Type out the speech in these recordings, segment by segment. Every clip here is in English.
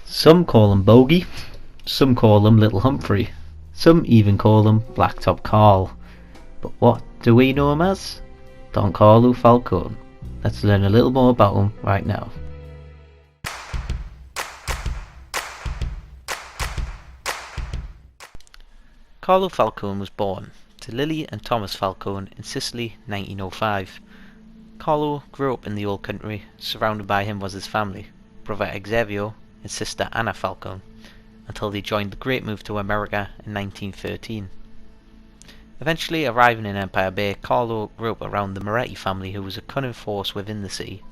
Some call him Bogey, some call him Little Humphrey, some even call him Blacktop Carl. But what do we know him as? Don Carlo Falcone. Let's learn a little more about him right now. Carlo Falcone was born to Lily and Thomas Falcone in Sicily 1905. Carlo grew up in the old country. Surrounded by him was his family, brother Xavier and sister Anna Falcone, until they joined the Great Move to America in 1913. Eventually arriving in Empire Bay, Carlo grew up around the Moretti family, who was a cunning force within the city,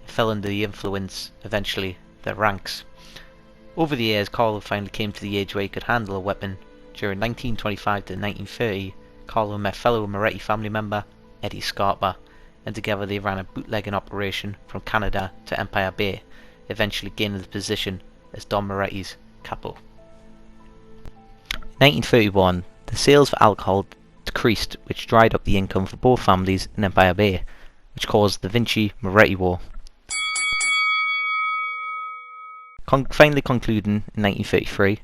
and fell under the influence, eventually, their ranks. Over the years, Carlo finally came to the age where he could handle a weapon. During 1925 to 1930, Carlo met fellow Moretti family member Eddie Scarpa, and together they ran a bootlegging operation from Canada to Empire Bay, eventually gaining the position as Don Moretti's capo. In 1931, the sales for alcohol decreased, which dried up the income for both families in Empire Bay, which caused the Vinci-Moretti War. Finally concluding in 1933,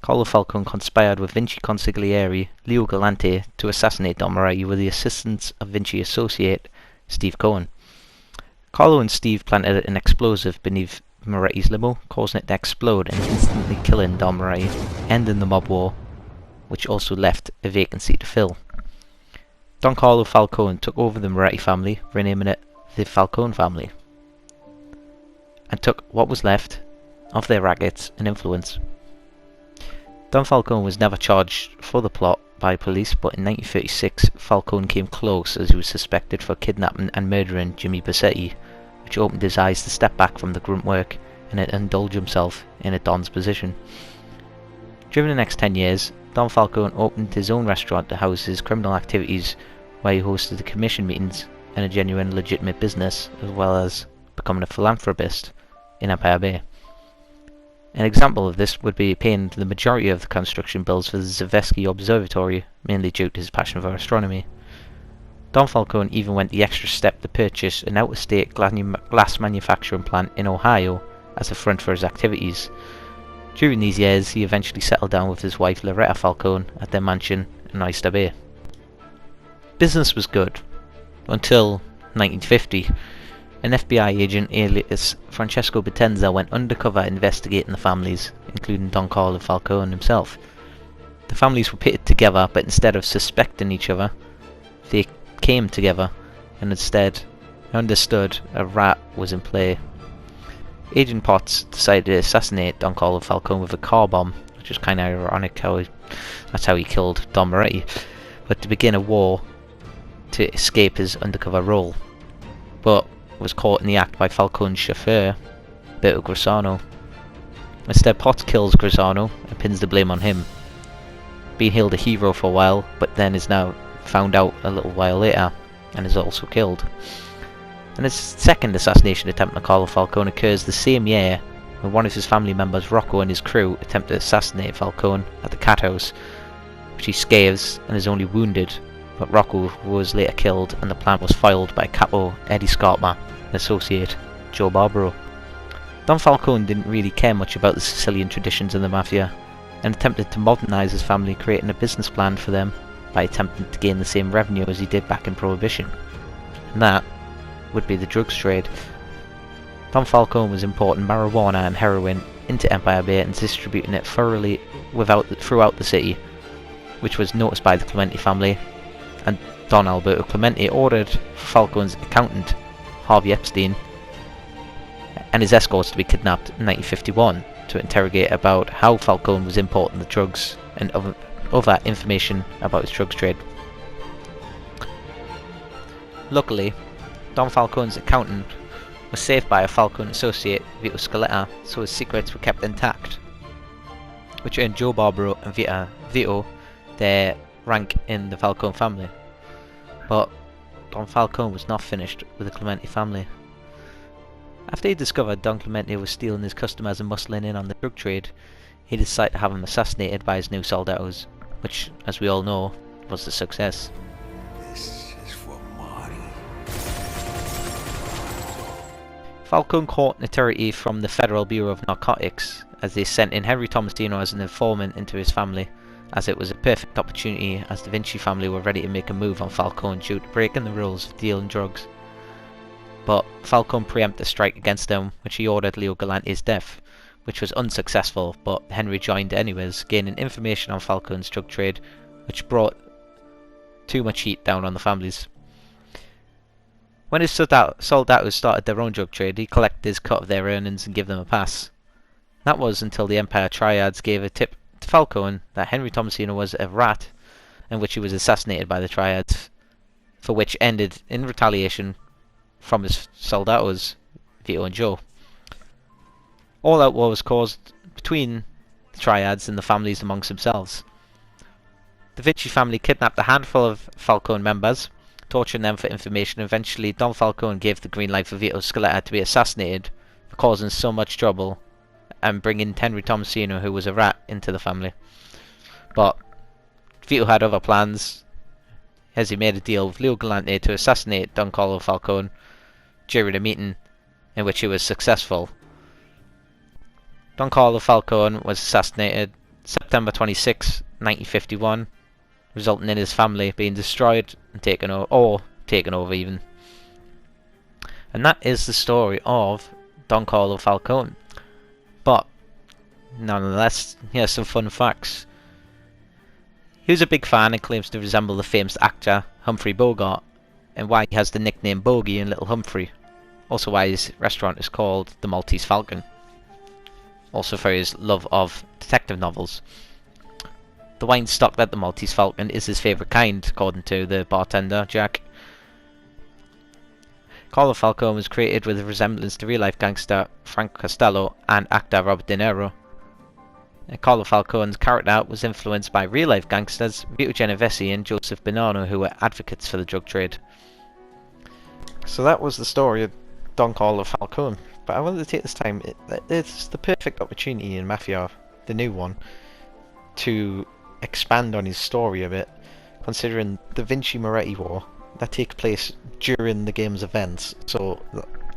Carlo Falcone conspired with Vinci consigliere Leo Galante to assassinate Don Moretti with the assistance of Vinci associate Steve Cohen. Carlo and Steve planted an explosive beneath Moretti's limo, causing it to explode and instantly killing Don Moretti, ending the mob war, which also left a vacancy to fill. Don Carlo Falcone took over the Moretti family, renaming it the Falcone family, and took what was left of their rackets and influence. Don Falcone was never charged for the plot by police, but in 1936 Falcone came close as he was suspected for kidnapping and murdering Jimmy Bassetti, which opened his eyes to step back from the grunt work and indulge himself in a Don's position. During the next 10 years, Don Falcone opened his own restaurant to house his criminal activities, where he hosted the commission meetings and a genuine legitimate business, as well as becoming a philanthropist in Empire Bay. An example of this would be paying the majority of the construction bills for the Zvezda Observatory, mainly due to his passion for astronomy. Don Falcone even went the extra step to purchase an out-of-state glass manufacturing plant in Ohio as a front for his activities. During these years, he eventually settled down with his wife Loretta Falcone at their mansion in Oyster Bay. Business was good, until 1950. An FBI agent alias Francesco Potenza went undercover investigating the families, including Don Carlo Falcone himself. The families were pitted together, but instead of suspecting each other, they came together and instead understood a rat was in play. Agent Potts decided to assassinate Don Carlo Falcone with a car bomb, which is kind of ironic that's how he killed Don Moretti, but to begin a war to escape his undercover role. But was caught in the act by Falcone's chauffeur, Berto Grisano. Instead, Potts kills Grisano and pins the blame on him, being hailed a hero for a while, but then is now found out a little while later and is also killed. And his second assassination attempt on Carlo Falcone occurs the same year, when one of his family members, Rocco, and his crew attempt to assassinate Falcone at the Cat House, which he scathes and is only wounded, but Rocco was later killed and the plan was foiled by capo Eddie Scarpa and associate Joe Barbaro. Don Falcone didn't really care much about the Sicilian traditions of the Mafia and attempted to modernise his family, creating a business plan for them by attempting to gain the same revenue as he did back in Prohibition, and that would be the drugs trade. Don Falcone was importing marijuana and heroin into Empire Bay and distributing it thoroughly throughout the city, which was noticed by the Clemente family, and Don Alberto Clemente ordered Falcone's accountant, Harvey Epstein, and his escorts to be kidnapped in 1951 to interrogate about how Falcone was importing the drugs and other information about his drugs trade. Luckily, Don Falcone's accountant was saved by a Falcone associate, Vito Scaletta, so his secrets were kept intact, which earned Joe Barbaro and Vito their rank in the Falcone family. But Don Falcone was not finished with the Clemente family. After he discovered Don Clemente was stealing his customers and muscling in on the drug trade, he decided to have him assassinated by his new soldados, which, as we all know, was a success. This is for Marty. Falcone caught notoriety from the Federal Bureau of Narcotics as they sent in Henry Tomasino as an informant into his family, as it was a perfect opportunity as the Vinci family were ready to make a move on Falcone due to breaking the rules of dealing drugs. But Falcone preempted a strike against them, which he ordered Leo Galante's death, which was unsuccessful, but Henry joined anyways, gaining information on Falcone's drug trade, which brought too much heat down on the families. When his soldados started their own drug trade, he collected his cut of their earnings and gave them a pass. That was until the Empire Triads gave a tip to Falcone that Henry Tomasino was a rat, in which he was assassinated by the Triads, for which ended in retaliation from his soldados, Vito and Joe. All-out war was caused between the Triads and the families amongst themselves. The Vinci family kidnapped a handful of Falcone members, torturing them for information. Eventually, Don Falcone gave the green light for Vito Scaletta to be assassinated for causing so much trouble and bringing Henry Tomasino, who was a rat, into the family. But Vito had other plans, as he made a deal with Leo Galante to assassinate Don Carlo Falcone during a meeting in which he was successful. Don Carlo Falcone was assassinated September 26, 1951, resulting in his family being destroyed and taken over even. And that is the story of Don Carlo Falcone. But nonetheless, here's some fun facts. He was a big fan and claims to resemble the famous actor Humphrey Bogart, and why he has the nickname Bogey in Little Humphrey. Also why his restaurant is called the Maltese Falcon. Also for his love of detective novels. The wine stocked at the Maltese Falcon is his favourite kind, according to the bartender, Jack. Carlo Falcone was created with a resemblance to real-life gangster Frank Costello and actor Robert De Niro. Carlo Falcone's character was influenced by real-life gangsters Vito Genovese and Joseph Bonanno, who were advocates for the drug trade. So that was the story of Don Carlo Falcone. But I wanted to take this time, it's the perfect opportunity in Mafia, the new one, to expand on his story a bit, considering the Vinci Moretti War that takes place during the game's events. So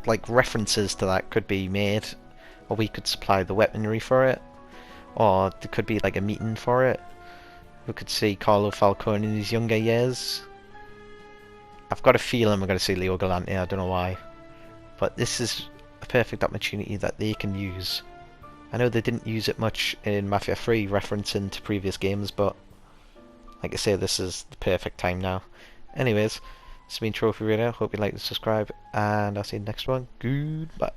like references to that could be made, or we could supply the weaponry for it, or there could be like a meeting for it. We could see Carlo Falcone in his younger years. I've got a feeling we're going to see Leo Galante, I don't know why, but this is a perfect opportunity that they can use. I know they didn't use it much in Mafia 3, referencing to previous games, but like I say, this is the perfect time now. Anyways, this has been Trophy Radio. Hope you like and subscribe, and I'll see you next one. Goodbye.